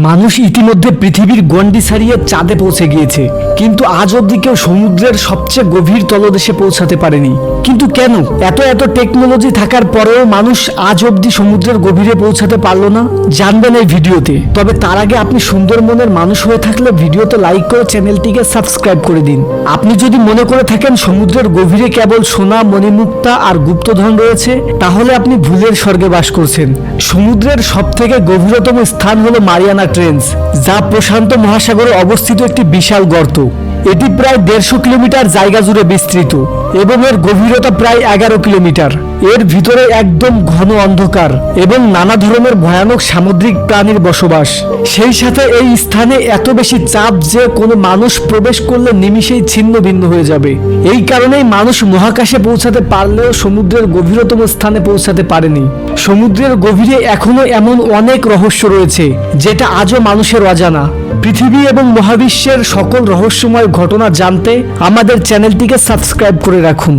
মানুষ ইতিমধ্যে পৃথিবীর গণ্ডি ছাড়িয়ে চাঁদে পৌঁছে গিয়েছে, কিন্তু আজ অবধি কেউ সমুদ্রের সবচেয়ে গভীর তলদেশে পৌঁছাতে পারেনি। কিন্তু কেন? এত এত টেকনোলজি থাকার পরেও মানুষ আজ অবধি সমুদ্রের গভীরে পৌঁছাতে পারলো না, জানবেন এই ভিডিওতে। তবে তার আগে আপনি সুন্দর মনের মানুষ হয়ে থাকলে ভিডিওতে লাইক করে চ্যানেলটিকে সাবস্ক্রাইব করে দিন। আপনি যদি মনে করে থাকেন সমুদ্রের গভীরে কেবল সোনা, মণিমুক্তা আর গুপ্তধন রয়েছে, তাহলে আপনি ভুলের স্বর্গে বাস করছেন। সমুদ্রের সবথেকে গভীরতম স্থান হলো মারিয়ানা ট্রেঞ্চ, যা প্রশান্ত মহাসাগরে অবস্থিত একটি বিশাল গর্ত। এটি প্রায় 150 কিলোমিটার জায়গা জুড়ে বিস্তৃত এবং এর গভীরতা প্রায় 11 কিলোমিটার। এর ভিতরে একদম ঘন অন্ধকার এবং নানা ধরনের ভয়ানক সামুদ্রিক প্রাণীর বসবাস। সেই সাথে এই স্থানে এত বেশি চাপ যে কোনো মানুষ প্রবেশ করলে নিমিষেই ছিন্ন ভিন্ন হয়ে যাবে। এই কারণেই মানুষ মহাকাশে পৌঁছাতে পারলেও সমুদ্রের গভীরতম স্থানে পৌঁছাতে পারেনি। সমুদ্রের গভীরে এখনো এমন অনেক রহস্য রয়েছে যেটা আজও মানুষের অজানা। পৃথিবী এবং মহাবিশ্বের সকল রহস্যময় ঘটনা জানতে আমাদের চ্যানেলটিকে সাবস্ক্রাইব করে রাখুন।